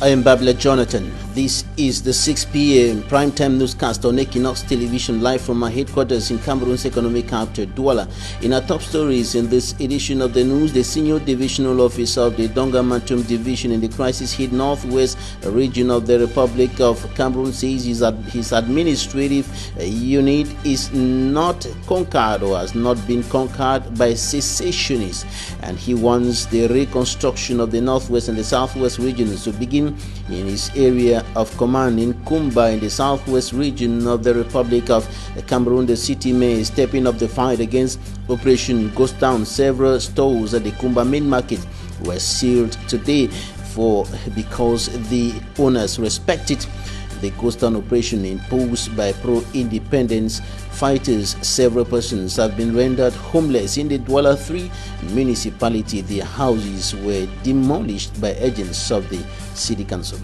I am Babla Jonathan. This is the 6 p.m. primetime newscast on Equinoxe Television, live from our headquarters in Cameroon's economic capital, Douala. In our top stories in this edition of the news, the senior divisional officer of the Donga-Mantum division in the crisis-hit northwest region of the Republic of Cameroon says his administrative unit is not conquered or has not been conquered by secessionists, and he wants the reconstruction of the northwest and the southwest regions to begin in his area of command in Kumba in the southwest region of the Republic of Cameroon. The city mayor is stepping up the fight against Operation Ghost Town. Several stores at the Kumba main market were sealed today because the owners respected the Ghost Town operation imposed by pro-independence fighters. Several persons have been rendered homeless in the Douala 3 municipality. Their houses were demolished by agents of the city council.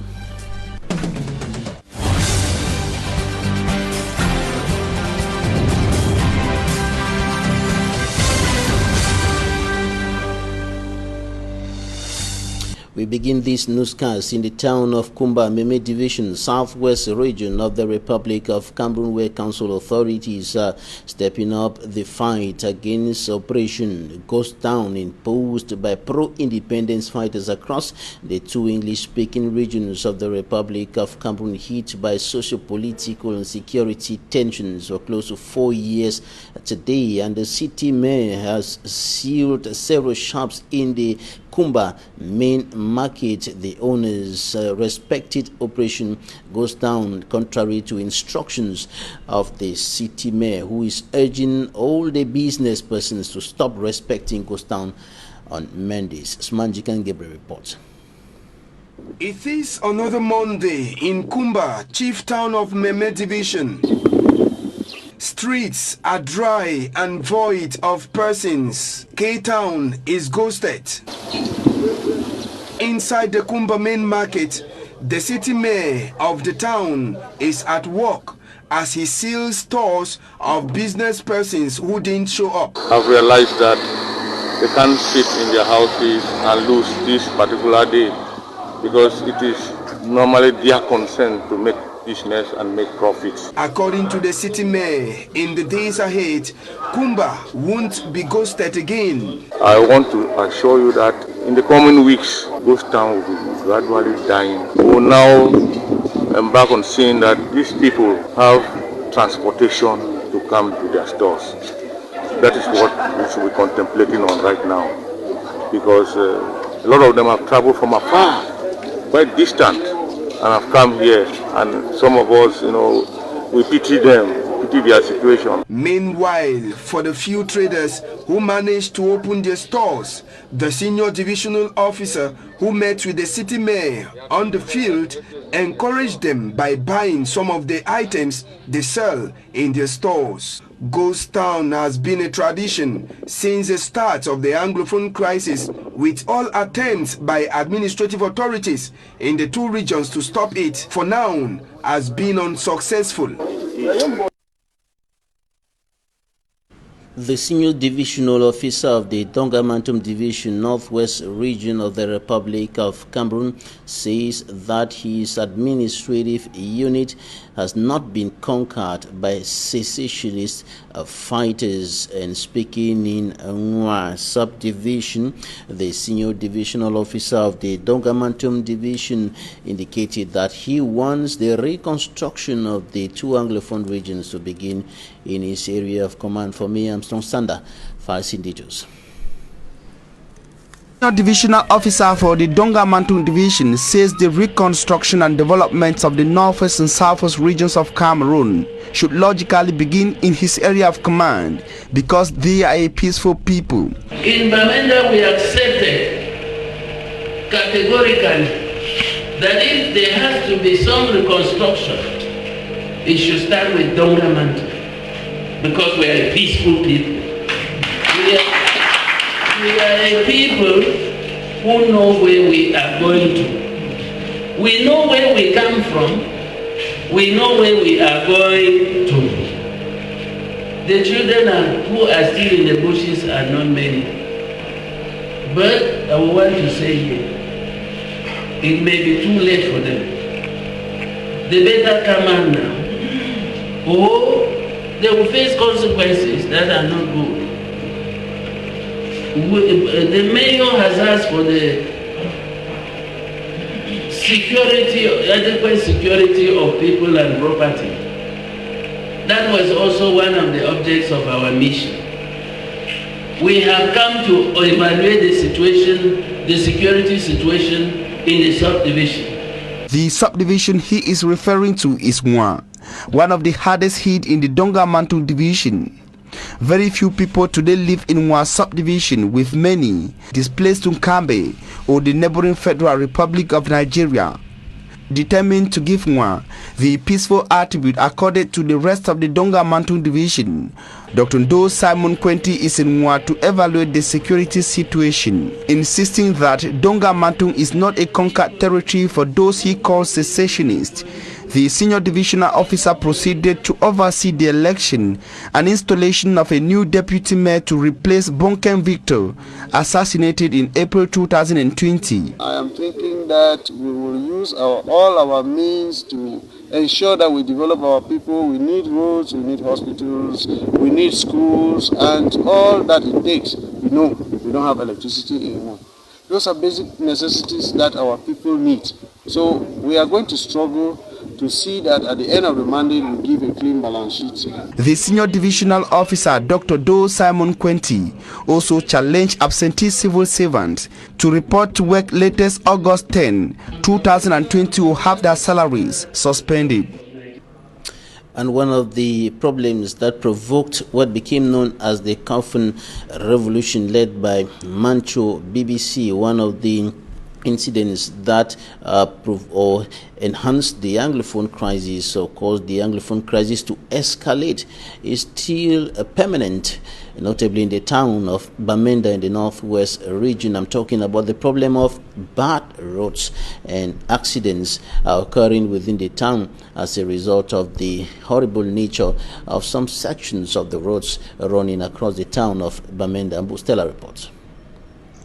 We begin this newscast in the town of Kumba, Meme Division, southwest region of the Republic of Cameroon, where council authorities are stepping up the fight against Operation Ghost Town imposed by pro-independence fighters across the two English-speaking regions of the Republic of Cameroon, hit by socio-political and security tensions for close to 4 years today. And the city mayor has sealed several shops in the Kumba main market. The owners respected Operation Ghost Down, contrary to instructions of the city mayor, who is urging all the business persons to stop respecting Ghost Down on Mondays. Smanjikan Gabriel reports. It is another Monday in Kumba, chief town of Meme Division. Streets are dry and void of persons. K-Town is ghosted. Inside the Kumba main market, the city mayor of the town is at work as he seals stores of business persons who didn't show up. I've realized that they can't sit in their houses and lose this particular day because it is normally their concern to make business and make profits. According to the city mayor, in the days ahead, Kumba won't be ghosted again. I want to assure you that in the coming weeks, Ghost Town will be gradually dying. We will now embark on seeing that these people have transportation to come to their stores. That is what we should be contemplating on right now, because a lot of them have traveled from afar, quite distant, and have come here, and some of us, we pity them, pity their situation. Meanwhile, for the few traders who managed to open their stores, the senior divisional officer who met with the city mayor on the field encouraged them by buying some of the items they sell in their stores. Ghost Town has been a tradition since the start of the Anglophone crisis, with all attempts by administrative authorities in the two regions to stop it, for now, has been unsuccessful. The senior divisional officer of the Donga-Mantum division, northwest region of the Republic of Cameroon, says that his administrative unit has not been conquered by secessionist fighters. And speaking in Nwa subdivision, the senior divisional officer of the Donga-Mantum division indicated that he wants the reconstruction of the two Anglophone regions to begin in his area of command. For me, Armstrong Sander, Files in Details. Divisional officer for the Donga-Mantum division says the reconstruction and development of the northwest and southwest regions of Cameroon should logically begin in his area of command because they are a peaceful people. In Bamenda, we accepted categorically that if there has to be some reconstruction, it should start with Donga-Mantum, because we are a peaceful people. We are a people who know where we are going to. We know where we come from. We know where we are going to. The children who are still in the bushes are not many. But I want to say here, it may be too late for them. They better come out now, or they will face consequences that are not good. The mayor has asked for the security, adequate security of people and property. That was also one of the objects of our mission. We have come to evaluate the situation, the security situation in the subdivision. The subdivision he is referring to is one of the hardest hit in the Donga Mantung division. Very few people today live in one subdivision, with many displaced to Kambe or the neighboring Federal Republic of Nigeria. Determined to give Nwa the peaceful attribute accorded to the rest of the Donga Mantung division, Dr. Ndo Simon Kwenti is in Nwa to evaluate the security situation, insisting that Donga Mantung is not a conquered territory for those he calls secessionists. The senior divisional officer proceeded to oversee the election and installation of a new deputy mayor to replace Bonken Victor, assassinated in April 2020. I am thinking that we will use all our means to ensure that we develop our people. We need roads, we need hospitals, we need schools, and all that it takes. We know we don't have electricity anymore. Those are basic necessities that our people need. So we are going to struggle to see that at the end of the mandate we give a clean balance sheet. The senior divisional officer, Dr. Do Simon Kwenti, also challenged absentee civil servants to report to work latest August 10, 2020 will have their salaries suspended. And one of the problems that provoked what became known as the Coffin Revolution, led by Mancho BBC, one of the incidents that enhanced the Anglophone crisis, or caused the Anglophone crisis to escalate, is still permanent, notably in the town of Bamenda in the northwest region. I'm talking about the problem of bad roads and accidents occurring within the town as a result of the horrible nature of some sections of the roads running across the town of Bamenda. Stella reports.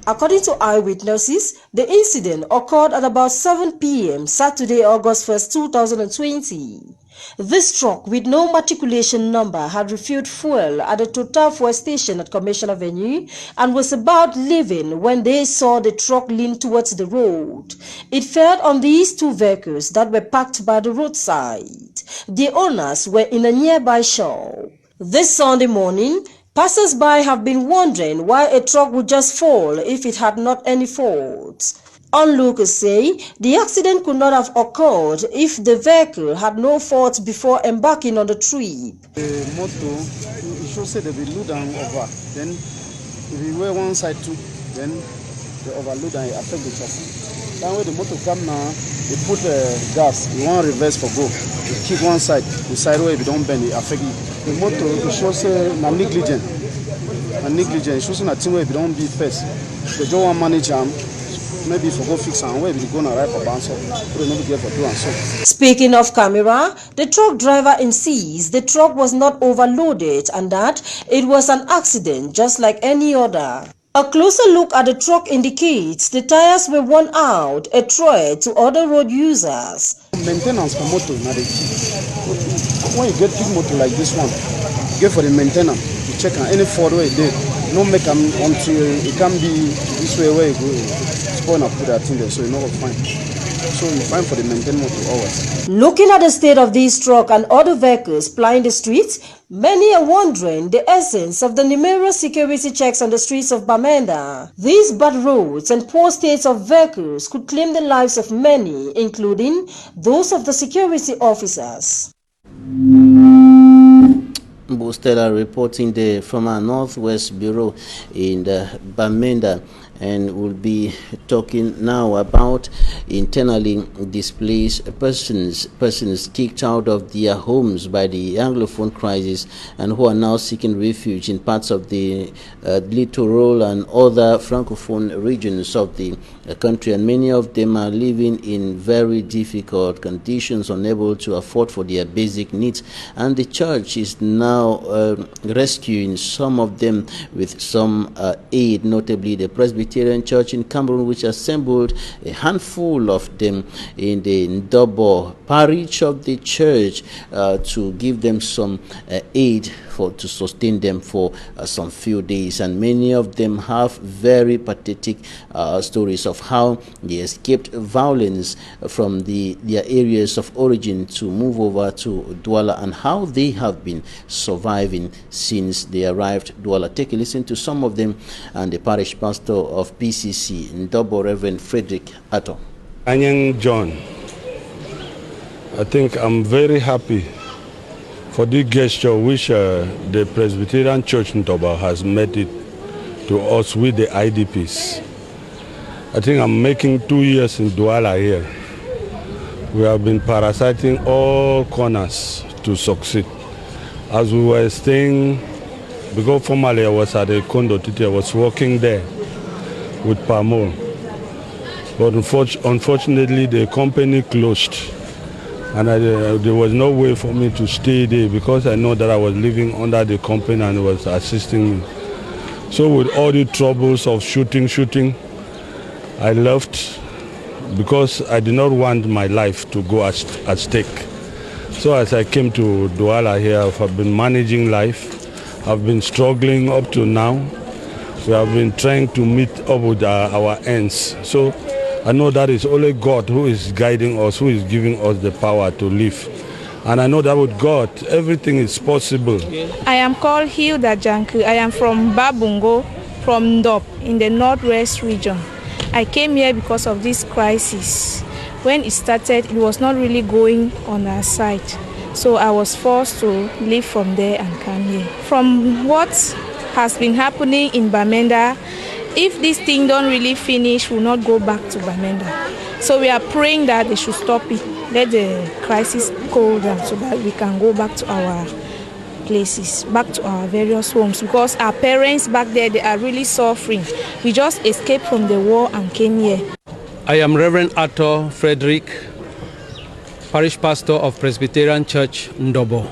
According to eyewitnesses, the incident occurred at about 7 p.m. Saturday, August 1st, 2020. This truck with no matriculation number had refueled fuel at the Total fuel station at Commission Avenue and was about leaving when they saw the truck lean towards the road. It failed on these two vehicles that were parked by the roadside. The owners were in a nearby shop. This Sunday morning, passers-by have been wondering why a truck would just fall if it had not any faults. Onlookers say the accident could not have occurred if the vehicle had no faults before embarking on the trip. The motor, it should say they will load down over. Then if we were one side too, then the overload and affect the chassis. Then when the motor come now, they put gas, you want reverse for go. You keep one side, the side way if you don't bend it affect it. The motor, it should say negligent. It should say nothing where if you don't be first. The job one manager, maybe for go fix and where if you go and ride for bounce up, you don't get for do and so. Speaking of camera, the truck driver insists the truck was not overloaded and that it was an accident just like any other. A closer look at the truck indicates the tires were worn out, a threat to other road users. Maintenance for motor, not the key. When you get big motor like this one, you get for the maintenance. You check on any Ford way there. No make them until it can be this way where you go. Spoil and put that in there, so you know what fine. So you find for the maintenance motor always. Looking at the state of this truck and other vehicles plying the streets, many are wondering the essence of the numerous security checks on the streets of Bamenda. These bad roads and poor states of vehicles could claim the lives of many, including those of the security officers. Stella reporting there from our Northwest Bureau in Bamenda, and we'll be talking now about internally displaced persons kicked out of their homes by the Anglophone crisis and who are now seeking refuge in parts of the littoral and other Francophone regions of the country, and many of them are living in very difficult conditions, unable to afford for their basic needs, and the church is now now rescuing some of them with some aid, notably the Presbyterian Church in Cameroon, which assembled a handful of them in the Ndobo parish of the church to give them some aid to sustain them for some few days. And many of them have very pathetic stories of how they escaped violence from their areas of origin to move over to Douala, and how they have been surviving since they arrived Douala. Take a listen to some of them and the parish pastor of PCC in Ndobo, Reverend Frederick Atto. Anyang John, I think I'm very happy for the gesture which the Presbyterian Church in Ndobo has made it to us with the IDPs. I think I'm making 2 years in Douala here. We have been parasiting all corners to succeed. As we were staying, because formerly I was at the condo, I was working there with Pamol. But unfortunately the company closed. And there was no way for me to stay there because I know that I was living under the company and it was assisting me. So with all the troubles of shooting, I left because I did not want my life to go at stake. So as I came to Douala here, I've been managing life. I've been struggling up to now. We have been trying to meet up with our ends. So I know that it's only God who is guiding us, who is giving us the power to live. And I know that with God, everything is possible. I am called Hilda Janku. I am from Babungo, from Ndop, in the Northwest region. I came here because of this crisis. When it started, it was not really going on our side. So I was forced to leave from there and come here. From what has been happening in Bamenda, if this thing don't really finish, we'll not go back to Bamenda. So we are praying that they should stop it, let the crisis go down so that we can go back to our places, back to our various homes, because our parents back there, they are really suffering. We just escaped from the war and came here. I am Reverend Atto Frederick, parish pastor of Presbyterian Church Ndobo.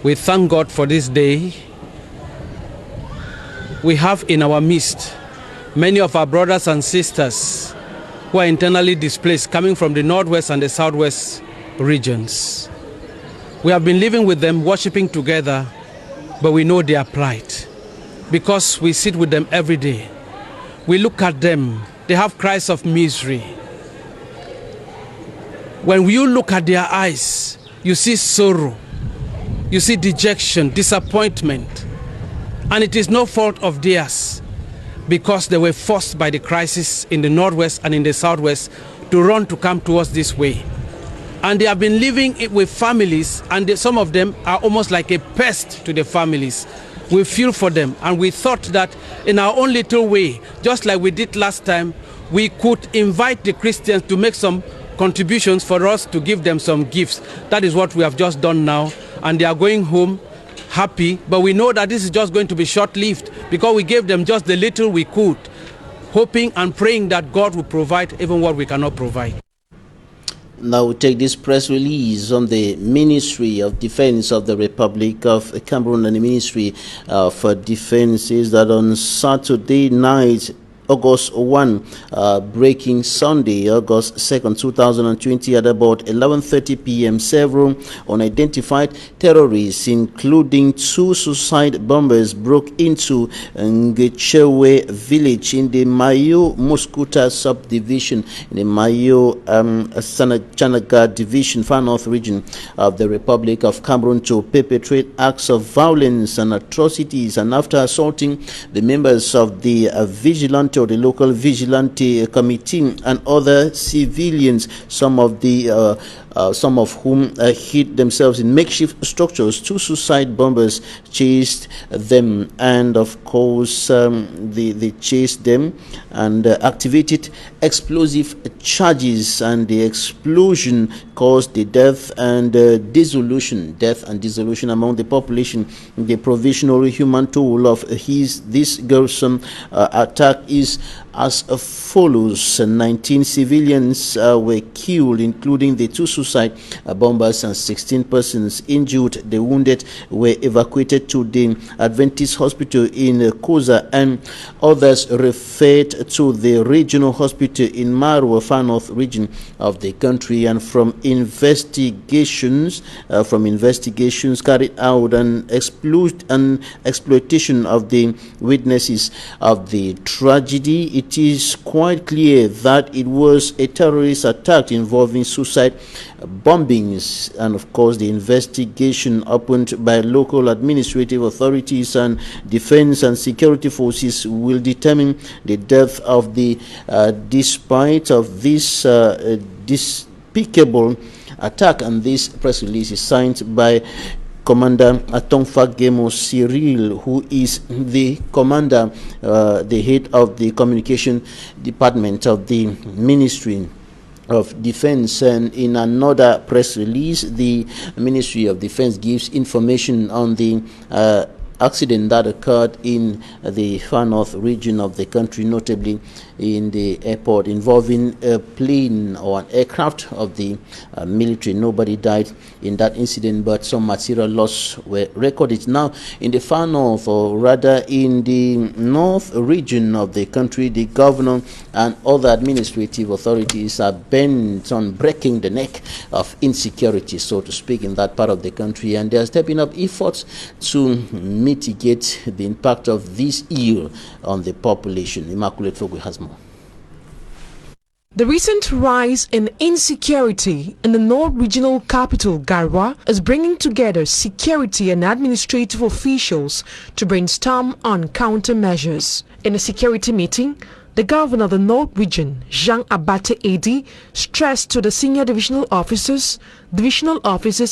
We thank God for this day. We have in our midst many of our brothers and sisters who are internally displaced, coming from the northwest and the southwest regions. We have been living with them, worshiping together, but we know their plight because we sit with them every day. We look at them, they have cries of misery. When you look at their eyes, you see sorrow, you see dejection, disappointment. And it is no fault of theirs because they were forced by the crisis in the northwest and in the southwest to run to come to us this way. And they have been living with families, and some of them are almost like a pest to the families. We feel for them, and we thought that in our own little way, just like we did last time, we could invite the Christians to make some contributions for us to give them some gifts. That is what we have just done now, and they are going home happy, but we know that this is just going to be short-lived because we gave them just the little we could, hoping and praying that God will provide even what we cannot provide. Now we take this press release on the Ministry of Defense of the Republic of Cameroon, and the Ministry for Defense says that on Saturday night, August 1, breaking Sunday, August 2nd, 2020, at about 11:30 p.m., several unidentified terrorists, including 2 suicide bombers, broke into Ngechewe village in the Mayo Muskuta subdivision in the Mayo Chanaga division, far north region of the Republic of Cameroon, to perpetrate acts of violence and atrocities. And after assaulting the members of the vigilante or the local vigilante committee and other civilians, some of whom hid themselves in makeshift structures, 2 suicide bombers chased them, and of course they chased them and activated explosive charges, and the explosion caused the death and dissolution among the population. The provisional human toll of this gruesome attack is as follows: 19 civilians were killed, including the 2 suicide bombers and 16 persons injured. The wounded were evacuated to the Adventist Hospital in Koza and others referred to the regional hospital in Marwa, Far North region of the country. And from investigations carried out and exploitation of the witnesses of the tragedy, it is quite clear that it was a terrorist attack involving suicide bombings. And of course, the investigation opened by local administrative authorities and defense and security forces will determine the depth of the despite of this despicable attack. And this press release is signed by Commander Atongfa Gemo Cyril, who is the commander, the head of the communication department of the Ministry of Defense. And in another press release, the Ministry of Defense gives information on the accident that occurred in the Far North region of the country, notably in the airport, involving a plane or an aircraft of the military. Nobody died in that incident, but some material loss were recorded. Now, in the Far North, or rather in the North region of the country, the governor and other administrative authorities are bent on breaking the neck of insecurity, so to speak, in that part of the country, and they are stepping up efforts to mitigate the impact of this ill on the population. Immaculate Fogwe has more. The recent rise in insecurity in the North Regional Capital, Garwa, is bringing together security and administrative officials to brainstorm on countermeasures. In a security meeting, the governor of the North Region, Jean Abate Edi, stressed to the senior divisional officers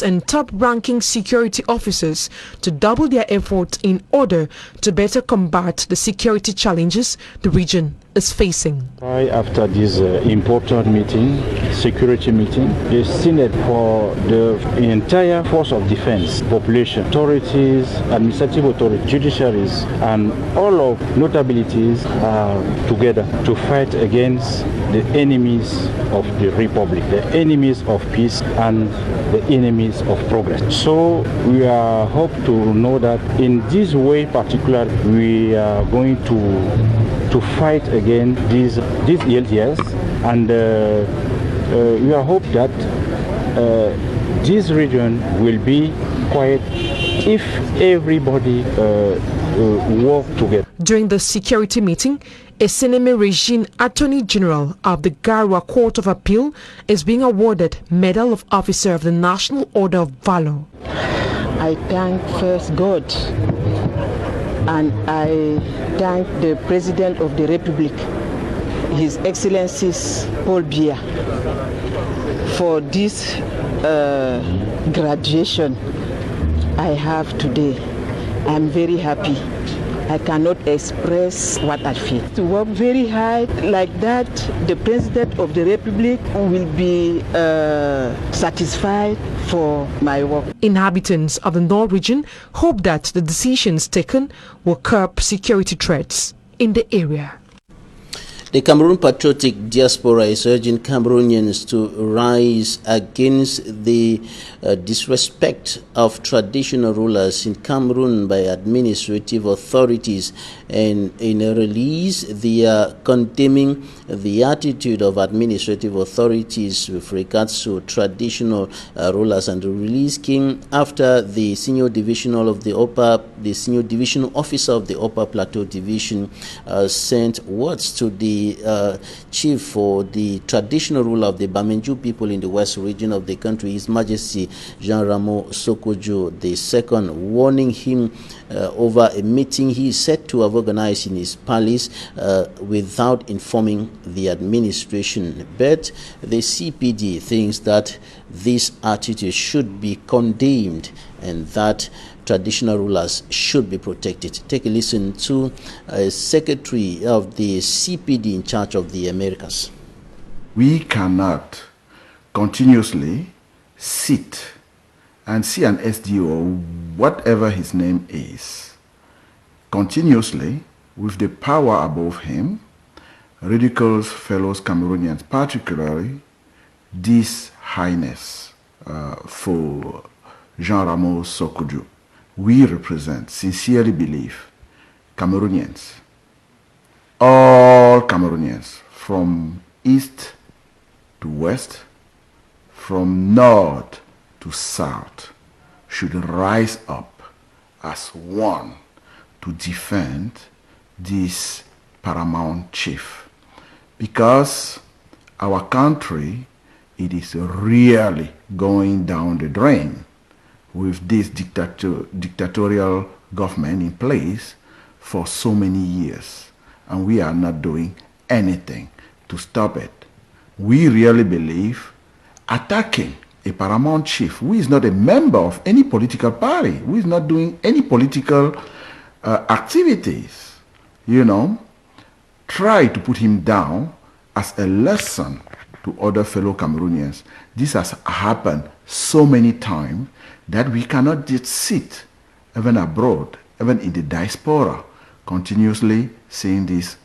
and top-ranking security officers to double their efforts in order to better combat the security challenges the region is facing. Right after this important meeting, security meeting, the Senate for the entire force of defense, population, authorities, administrative authorities, judiciaries, and all of notabilities are together to fight against the enemies of the republic, the enemies of peace, and the enemies of progress. So we are hope to know that in this way particular, we are going to fight against these ills, and we are hope that this region will be quiet if everybody work together. During the security meeting, a Seneme Regine Attorney General of the Garwa Court of Appeal is being awarded Medal of Officer of the National Order of Valor. I thank first God, and I thank the President of the Republic, His Excellency Paul Biya, for this graduation I have today. I'm very happy. I cannot express what I feel. To work very hard like that, the President of the Republic will be satisfied for my work. Inhabitants of the North region hope that the decisions taken will curb security threats in the area. The Cameroon Patriotic Diaspora is urging Cameroonians to rise against the disrespect of traditional rulers in Cameroon by administrative authorities. And in a release, they are condemning the attitude of administrative authorities with regards to traditional rulers. And the release came after the senior divisional officer of the Upper Plateau Division sent words to the chief for the traditional ruler of the Bamenju people in the west region of the country, His Majesty Jean Ramo Sokojo II, warning him over a meeting he is said to have organized in his palace without informing the administration. But the CPD thinks that this attitude should be condemned and that traditional rulers should be protected. Take a listen to a secretary of the CPD in charge of the Americas. We cannot continuously sit and see an SDO, whatever his name is, continuously with the power above him, ridicules fellow Cameroonians, particularly this highness. for Jean Ramos Sokoudjou. We represent, sincerely believe, Cameroonians, all Cameroonians, from east to west, from north to south, should rise up as one to defend this paramount chief. Because our country, it is really going down the drain with this dictatorial government in place for so many years, and we are not doing anything to stop it. We really believe attacking a paramount chief who is not a member of any political party, who is not doing any political activities, try to put him down as a lesson to other fellow Cameroonians. This has happened so many times that we cannot just sit, even abroad, even in the diaspora, continuously seeing this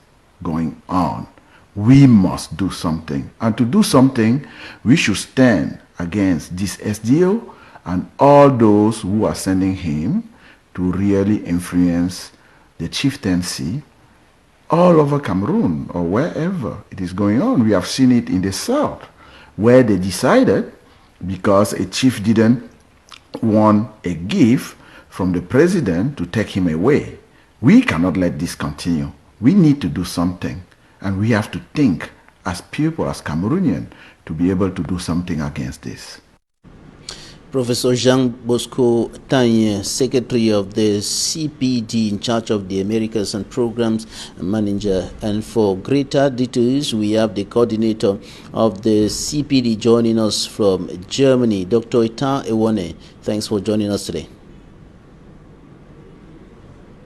going on. We must do something. And to do something, we should stand against this SDO and all those who are sending him to really influence the chieftaincy all over Cameroon or wherever it is going on. We have seen it in the south, where they decided, because a chief didn't want a gift from the president, to take him away. We cannot let this continue. We need to do something, and we have to think as people, as Cameroonians, to be able to do something against this. Professor Jean Bosco Tanye, Secretary of the CPD in charge of the Americas and Programs Manager. And for greater details, we have the coordinator of the CPD joining us from Germany, Dr. Etta Iwane. Thanks for joining us today.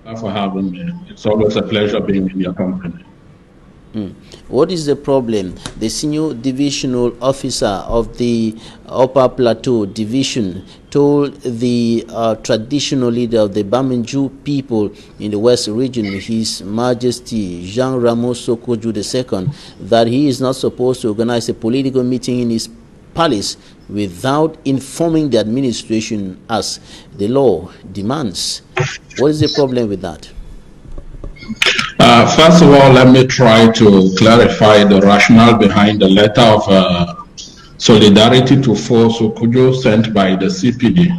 Thanks for having me. It's always a pleasure being in your company. What is the problem? The senior divisional officer of the Upper Plateau Division told the traditional leader of the Bamenju people in the West region, His Majesty Jean Ramos Sokoudjou II, that he is not supposed to organize a political meeting in his palace without informing the administration as the law demands. What is the problem with that? First of all, let me try to clarify the rationale behind the letter of solidarity to force Sokoudjou sent by the CPD.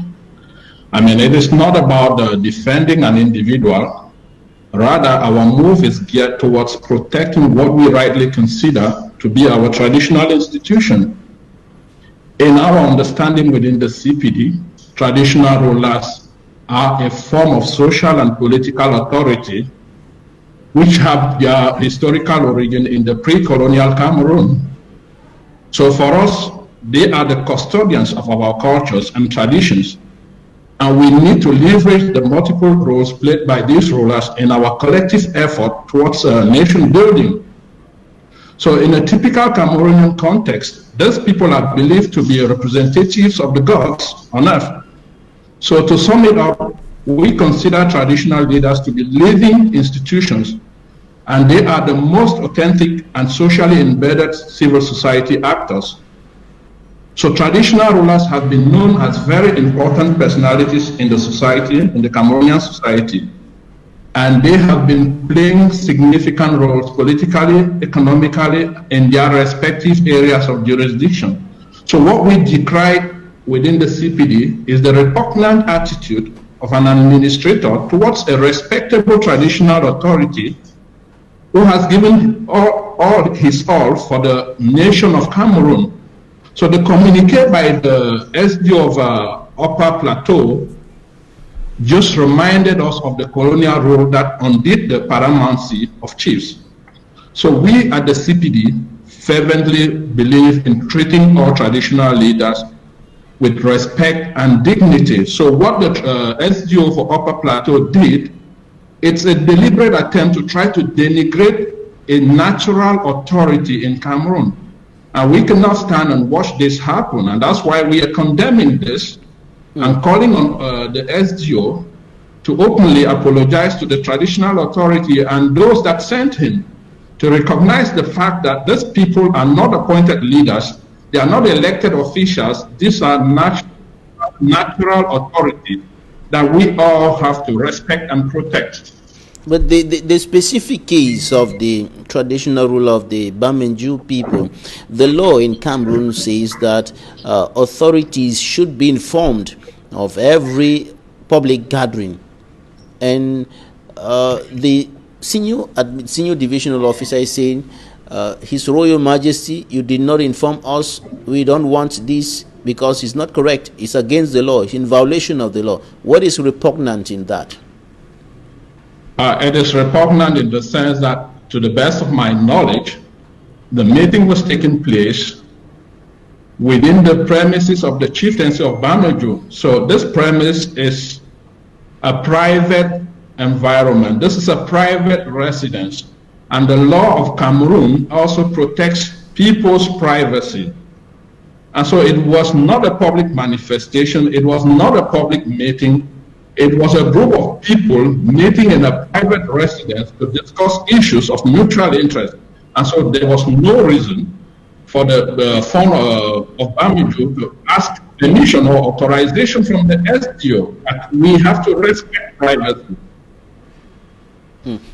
I mean, it is not about defending an individual. Rather, our move is geared towards protecting what we rightly consider to be our traditional institution. In our understanding within the CPD, traditional rulers are a form of social and political authority which have their historical origin in the pre-colonial Cameroon. So for us, they are the custodians of our cultures and traditions, and we need to leverage the multiple roles played by these rulers in our collective effort towards nation building. So in a typical Cameroonian context, these people are believed to be representatives of the gods on earth. So to sum it up, we consider traditional leaders to be living institutions, and they are the most authentic and socially embedded civil society actors. So traditional rulers have been known as very important personalities in the society, in the Cameroonian society, and they have been playing significant roles politically, economically, in their respective areas of jurisdiction. So what we decry within the CPD is the repugnant attitude of an administrator towards a respectable traditional authority who has given all his all for the nation of Cameroon. So the communique by the SDO of Upper Plateau just reminded us of the colonial rule that undid the paramountcy of chiefs. So we at the CPD fervently believe in treating all traditional leaders with respect and dignity. So what the SDO for Upper Plateau did, it's a deliberate attempt to try to denigrate a natural authority in Cameroon. And we cannot stand and watch this happen. And that's why we are condemning this and calling on the SDO to openly apologize to the traditional authority and those that sent him, to recognize the fact that these people are not appointed leaders, They are not elected officials. These are natural authorities that we all have to respect and protect. But the specific case of the traditional ruler of the Bamenju people, the law in Cameroon says that authorities should be informed of every public gathering, and the senior divisional officer is saying, His Royal Majesty, you did not inform us. We don't want this because it's not correct. It's against the law. It's in violation of the law. What is repugnant in that? It is repugnant in the sense that, to the best of my knowledge, the meeting was taking place within the premises of the chieftaincy of Bamenju. So this premise is a private environment. This is a private residence. And the law of Cameroon also protects people's privacy. And so it was not a public manifestation. It was not a public meeting. It was a group of people meeting in a private residence to discuss issues of mutual interest. And so there was no reason for the phone of Bamenju to ask permission or authorization from the SDO. We have to respect privacy.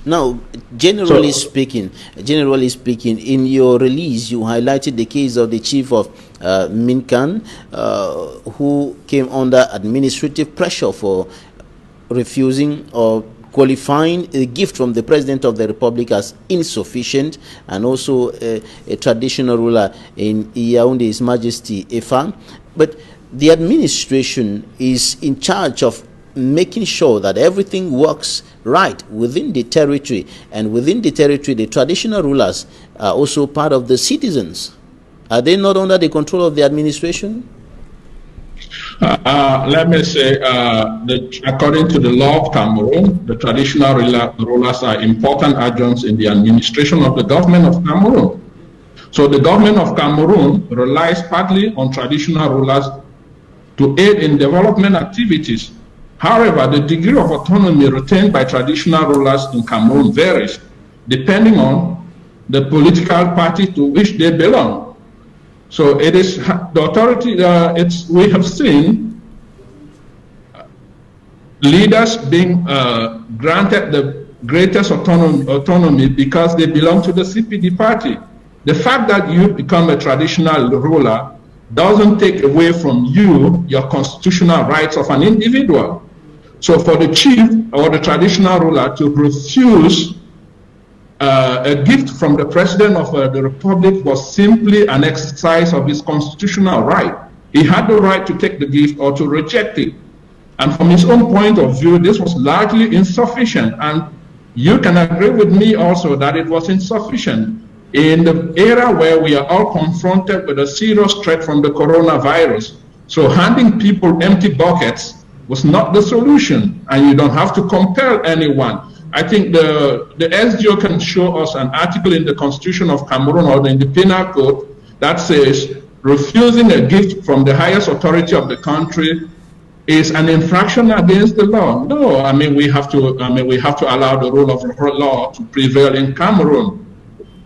Now, generally speaking, in your release, you highlighted the case of the chief of Minkan, who came under administrative pressure for refusing or qualifying a gift from the President of the Republic as insufficient, and also a traditional ruler in Yaoundé, His Majesty Efa. But the administration is in charge of making sure that everything works right within the territory, and within the territory the traditional rulers are also part of the citizens. Are they not under the control of the administration? Let me say, according to the law of Cameroon, the traditional rulers are important agents in the administration of the government of Cameroon. So the government of Cameroon relies partly on traditional rulers to aid in development activities. However, the degree of autonomy retained by traditional rulers in Cameroon varies depending on the political party to which they belong. So it is the authority, we have seen leaders being granted the greatest autonomy because they belong to the CPD party. The fact that you become a traditional ruler doesn't take away from you your constitutional rights of an individual. So for the chief or the traditional ruler to refuse a gift from the President of the Republic was simply an exercise of his constitutional right. He had the right to take the gift or to reject it. And from his own point of view, this was largely insufficient. And you can agree with me also that it was insufficient in the era where we are all confronted with a serious threat from the coronavirus. So handing people empty buckets was not the solution, and you don't have to compel anyone. I think the SDO can show us an article in the Constitution of Cameroon or in the Penal Code that says refusing a gift from the highest authority of the country is an infraction against the law. No, I mean we have to allow the rule of law to prevail in Cameroon.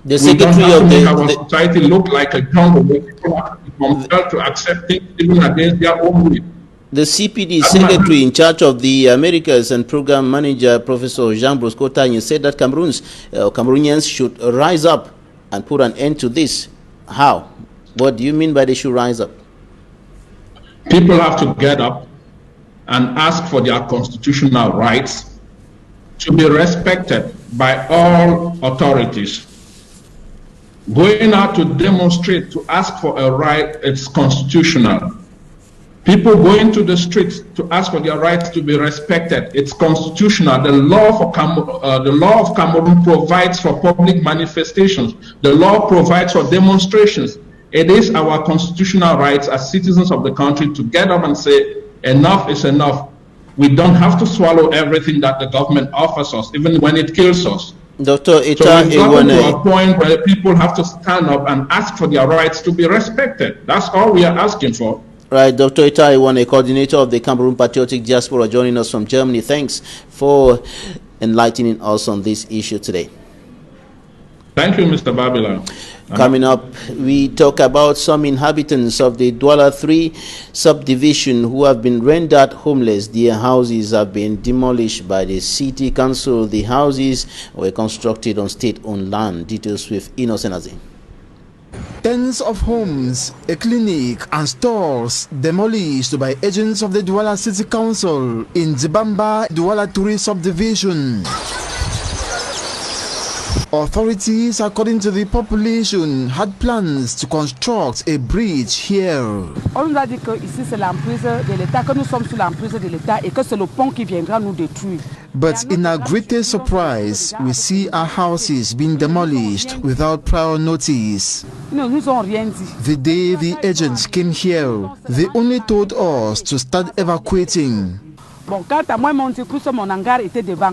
The Secretary of our society look like a jungle where people are compelled to accept things even against their own will. The CPD secretary in charge of the Americas and program manager, Professor Jean Bosco Tanya, said that Cameroonians should rise up and put an end to this. How? What do you mean by they should rise up? People have to get up and ask for their constitutional rights to be respected by all authorities. Going out to demonstrate, to ask for a right, it's constitutional. People going to the streets to ask for their rights to be respected, it's constitutional. The law of Cameroon provides for public manifestations. The law provides for demonstrations. It is our constitutional rights as citizens of the country to get up and say, enough is enough. We don't have to swallow everything that the government offers us, even when it kills us. Dr. Etta So we've gotten Iwane, to a point where people have to stand up and ask for their rights to be respected. That's all we are asking for. Right, Dr. Etta Iwane, coordinator of the Cameroon Patriotic Diaspora, joining us from Germany. Thanks for enlightening us on this issue today. Thank you, Mr. Babila. Coming up, we talk about some inhabitants of the Douala 3 subdivision who have been rendered homeless. Their houses have been demolished by the city council. The houses were constructed on state-owned land. Details with Innocent. Tens of homes, a clinic and stores demolished by agents of the Douala City Council in Zibamba, Douala 3 subdivision. Authorities, according to the population, had plans to construct a bridge here. On nous a dit que ici c'est l'emprise de l'État, que nous sommes sous l'emprise de l'État et que c'est le pont qui viendra nous détruire. But in our greatest surprise, we see our houses being demolished without prior notice. The day the agents came here, they only told us to start evacuating.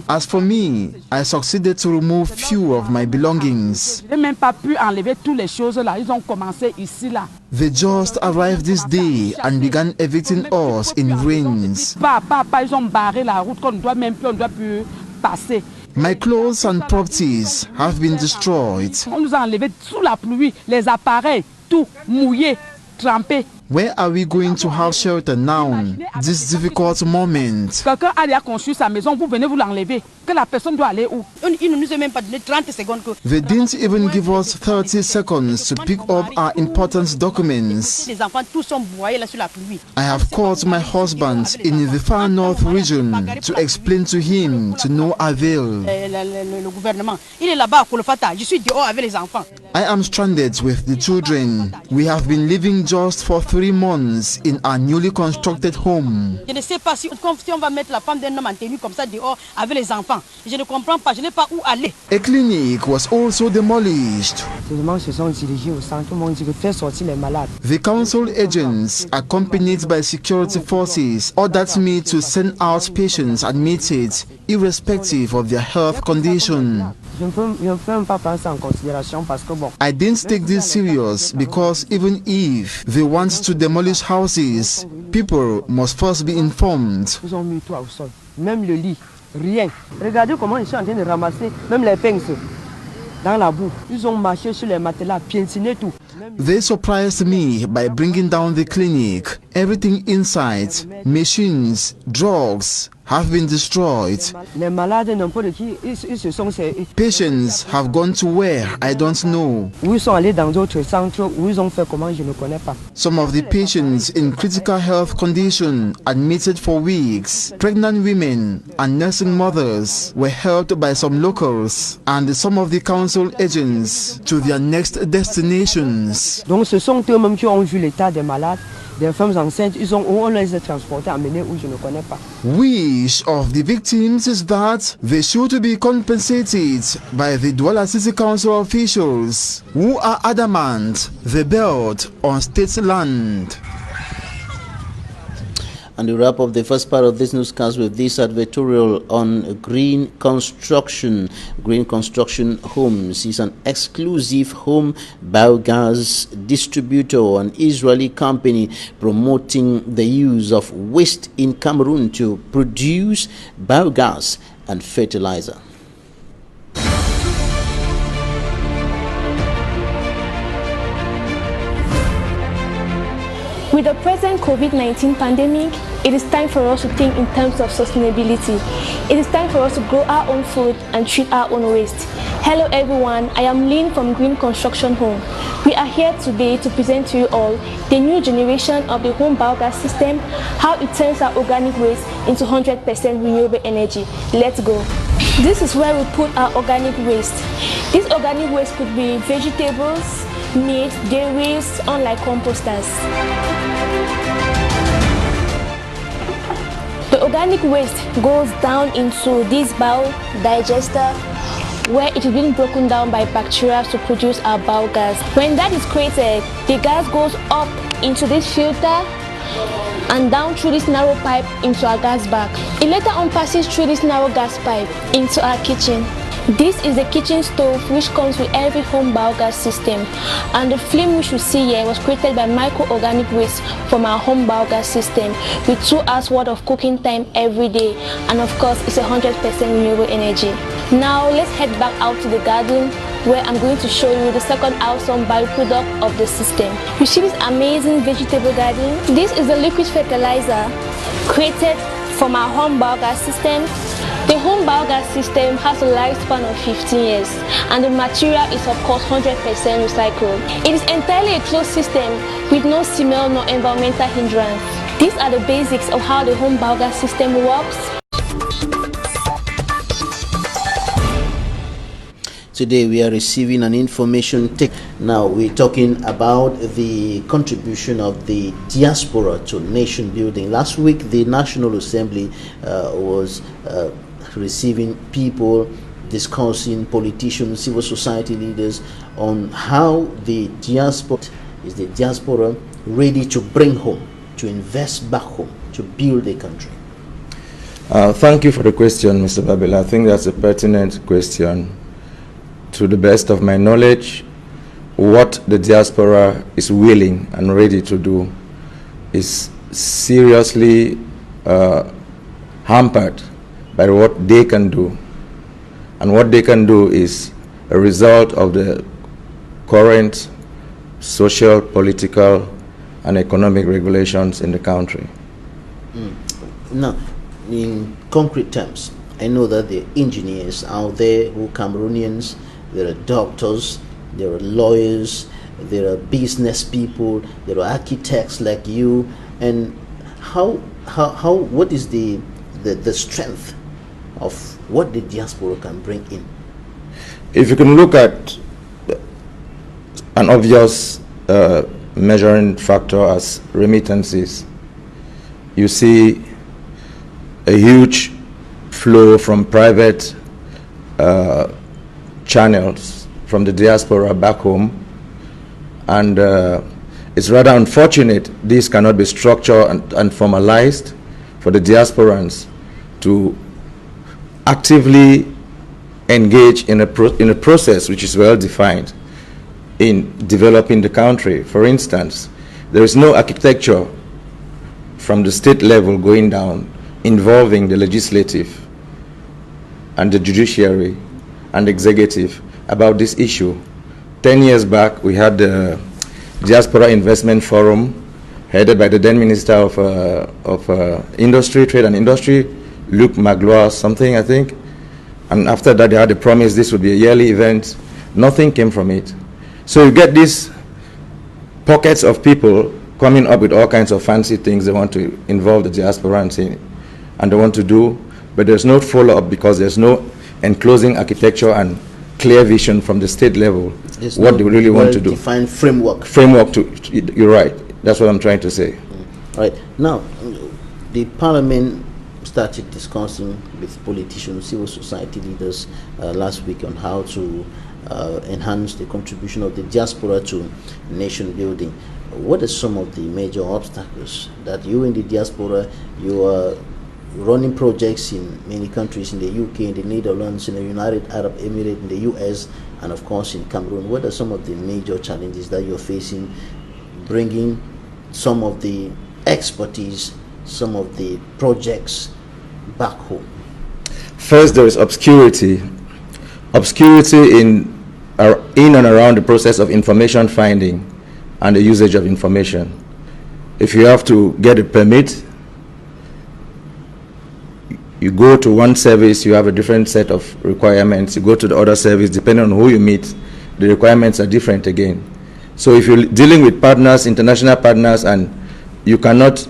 As for me, I succeeded to remove few of my belongings. They just arrived this day and began evicting us in rains. My clothes and properties have been destroyed. Where are we going to have shelter now, this difficult moment? They didn't even give us 30 seconds to pick up our important documents. I have called my husband in the far north region to explain to him to no avail. I am stranded with the children. We have been living just for 3 months in our newly constructed home. A clinic was also demolished. The council agents, accompanied by security forces, ordered me to send out patients admitted, irrespective of their health condition. I didn't take this serious because even if they want to demolish houses, people must first be informed. Regardez comment ils sont en train de ramasser même les pinceaux dans la boue. Ils ont marché sur les matelas, piétiné tout. They surprised me by bringing down the clinic. Everything inside, machines, drugs, have been destroyed. Patients have gone to where I don't know. Some of the patients in critical health condition admitted for weeks. Pregnant women and nursing mothers were helped by some locals and some of the council agents to their next destinations. Donc ce sont eux-mêmes qui ont vu l'état des malades. Des femmes enceintes, on les a transportés, amenés où je ne connais pas. Wish of the victims is that they should be compensated by the Douala City Council officials who are adamant they built on state land. And we wrap up the first part of this newscast with this advertorial on Green Construction. Green Construction Homes is an exclusive home biogas distributor, an Israeli company promoting the use of waste in Cameroon to produce biogas and fertilizer. With the present COVID-19 pandemic, it is time for us to think in terms of sustainability. It is time for us to grow our own food and treat our own waste. Hello everyone, I am Lynn from Green Construction Home. We are here today to present to you all the new generation of the home biogas system, how it turns our organic waste into 100% renewable energy. Let's go. This is where we put our organic waste. This organic waste could be vegetables, meat, dairy waste, unlike composters. The organic waste goes down into this biodigester where it is being broken down by bacteria to produce our biogas. When that is created, the gas goes up into this filter and down through this narrow pipe into our gas bag. It later on passes through this narrow gas pipe into our kitchen. This is the kitchen stove which comes with every home biogas system, and the flame which you see here was created by microorganic waste from our home biogas system with 2 hours worth of cooking time every day, and of course it's 100% renewable energy. Now let's head back out to the garden where I'm going to show you the second awesome byproduct of the system. You see this amazing vegetable garden? This is the liquid fertilizer created from our home biogas system. The home biogas system has a lifespan of 15 years and the material is of course 100% recycled. It is entirely a closed system with no smell nor environmental hindrance. These are the basics of how the home biogas system works. Today we are receiving an information. Now we're talking about the contribution of the diaspora to nation building. Last week the National Assembly was receiving people, discussing politicians, civil society leaders on how the diaspora ready to bring home, to invest back home, to build a country. Thank you for the question, Mr. Babila. I think that's a pertinent question. To the best of my knowledge, what the diaspora is willing and ready to do is seriously hampered by what they can do. And what they can do is a result of the current social, political, and economic regulations in the country. Now, in concrete terms, I know that there are engineers out there who are Cameroonians, there are doctors, there are lawyers, there are business people, there are architects like you. And what is the strength of what the diaspora can bring in? If you can look at an obvious measuring factor as remittances, you see a huge flow from private channels from the diaspora back home, and it's rather unfortunate this cannot be structured and formalized for the diasporans to actively engage in a process which is well defined in developing the country. For instance, there is no architecture from the state level going down involving the legislative and the judiciary and executive about this issue. 10 years back, we had the Diaspora Investment Forum headed by the then Minister of Industry, Trade and Industry, Luc Magloire something, I think. And after that, they had a promise this would be a yearly event. Nothing came from it. So you get these pockets of people coming up with all kinds of fancy things they want to involve the diasporans in and they want to do, but there's no follow-up because there's no enclosing architecture and clear vision from the state level. There's what they really want to do. Defined framework. You're right. That's what I'm trying to say. Right. Now, the parliament started discussing with politicians, civil society leaders last week on how to enhance the contribution of the diaspora to nation building. What are some of the major obstacles that you in the diaspora, you are running projects in many countries, in the UK, in the Netherlands, in the United Arab Emirates, in the US, and of course in Cameroon? What are some of the major challenges that you're facing, bringing some of the expertise, some of the projects back home? First, there is obscurity. Obscurity in and around the process of information finding and the usage of information. If you have to get a permit, you go to one service, you have a different set of requirements. You go to the other service, depending on who you meet, the requirements are different again. So if you're dealing with partners, international partners, and you cannot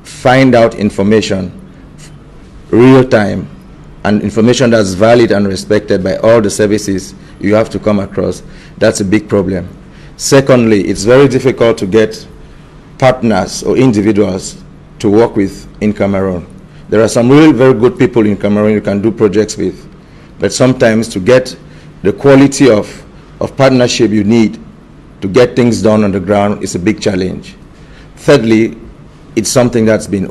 find out information real time and information that's valid and respected by all the services you have to come across, that's a big problem. Secondly, it's very difficult to get partners or individuals to work with in Cameroon. There are some really very good people in Cameroon you can do projects with, but sometimes to get the quality of partnership you need to get things done on the ground is a big challenge. Thirdly, it's something that's been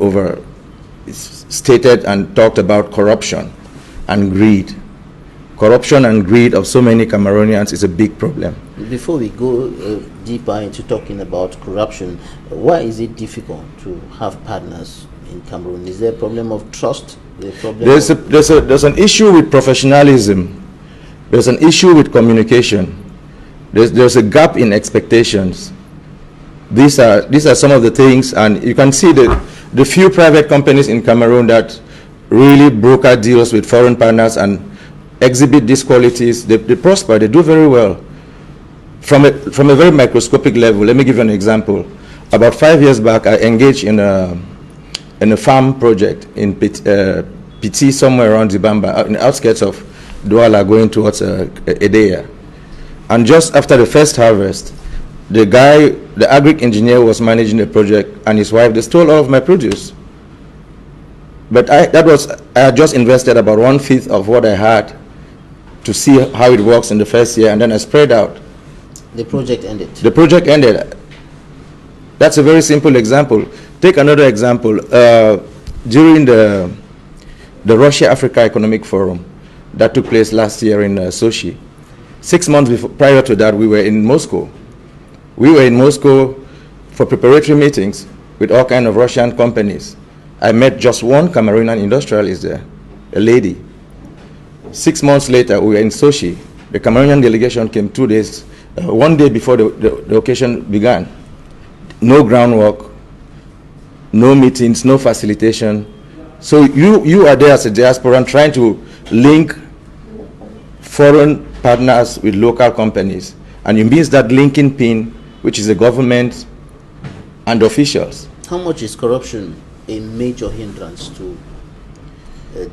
stated and talked about, corruption and greed. Corruption and greed of so many Cameroonians is a big problem. Before we go deeper into talking about corruption, why is it difficult to have partners in Cameroon? Is there a problem of trust? There's an issue with professionalism. There's an issue with communication. There's a gap in expectations. These are some of the things, and you can see the few private companies in Cameroon that really broker deals with foreign partners and exhibit these qualities. They prosper. They do very well. From a very microscopic level, let me give you an example. About 5 years back, I engaged in a farm project in Piti, somewhere around Zibamba, in the outskirts of Douala, going towards Edea. And just after the first harvest, the agric engineer was managing the project, and his wife, they stole all of my produce. But I had just invested about 1/5 of what I had to see how it works in the first year, and then I spread out. The project ended. The project ended. That's a very simple example. Take another example. During the Russia-Africa Economic Forum that took place last year in Sochi, 6 months prior to that, we were in Moscow. We were in Moscow for preparatory meetings with all kinds of Russian companies. I met just one Cameroonian industrialist there, a lady. 6 months later, we were in Sochi. The Cameroonian delegation came 2 days, 1 day before the occasion began. No groundwork, no meetings, no facilitation. So you are there as a diaspora trying to link foreign partners with local companies, and you miss that linking pin, which is the government and officials. How much is corruption a major hindrance to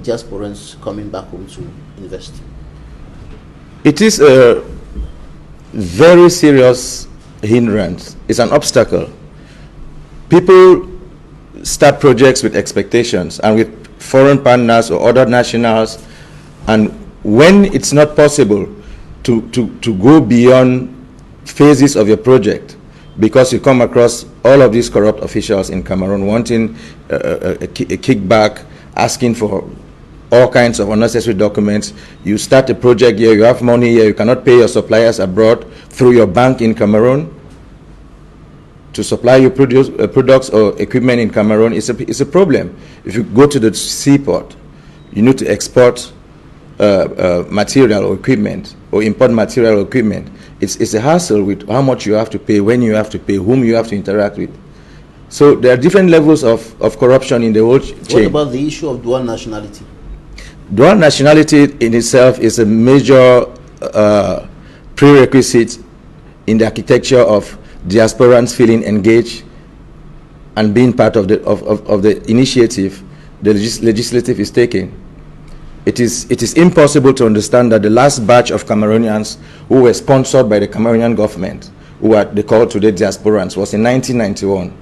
diasporans coming back home to invest? It is a very serious hindrance. It's an obstacle. People start projects with expectations and with foreign partners or other nationals, and when it's not possible to go beyond phases of your project because you come across all of these corrupt officials in Cameroon wanting a kickback, asking for all kinds of unnecessary documents. You start a project here, you have money here, you cannot pay your suppliers abroad through your bank in Cameroon to supply your products or equipment in Cameroon. It's a problem. If you go to the seaport, you need to export material or equipment or import material or equipment. It's a hassle with how much you have to pay, when you have to pay, whom you have to interact with. So there are different levels of corruption in the whole chain. What about the issue of dual nationality? Dual nationality in itself is a major prerequisite in the architecture of diasporans feeling engaged and being part of the initiative the legislative is taking. It is impossible to understand that the last batch of Cameroonians who were sponsored by the Cameroonian government, who are they call today diasporans, was in 1991.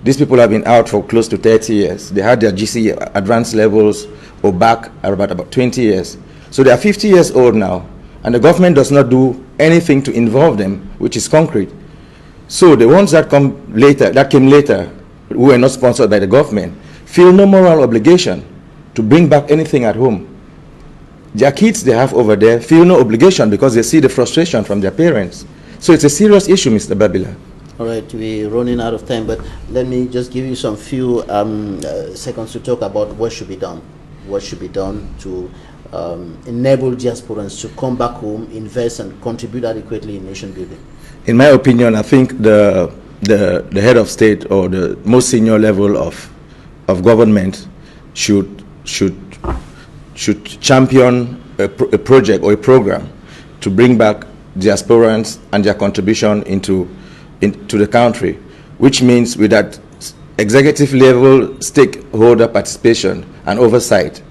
These people have been out for close to 30 years. They had their GC advanced levels or back at about 20 years. So they are 50 years old now, and the government does not do anything to involve them, which is concrete. So the ones that came later, who were not sponsored by the government, feel no moral obligation to bring back anything at home. Their kids they have over there feel no obligation because they see the frustration from their parents. So it's a serious issue, Mr. Babila. All right, we're running out of time, but let me just give you some few seconds to talk about what should be done. What should be done to enable diasporans to come back home, invest, and contribute adequately in nation building? In my opinion, I think the head of state or the most senior level of government should champion a project or a program to bring back diasporans and their contribution into the country, which means with that executive level stakeholder participation and oversight,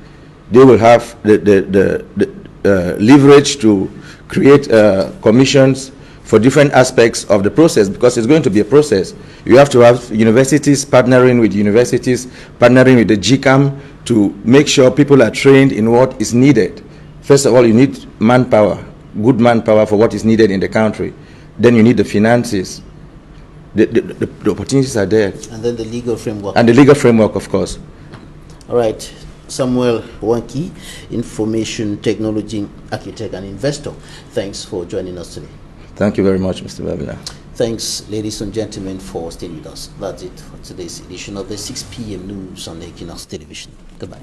they will have the leverage to create commissions for different aspects of the process, because it's going to be a process. You have to have universities partnering with universities, partnering with the GCAM to make sure people are trained in what is needed. First of all, you need manpower, good manpower for what is needed in the country. Then you need the finances. The opportunities are there. And then the legal framework. And the legal framework, of course. All right. Samuel Wanki, information technology architect and investor. Thanks for joining us today. Thank you very much, Mr. Babila. Thanks, ladies and gentlemen, for staying with us. That's it for today's edition of the 6 p.m. news on Equinoxe Television. Goodbye.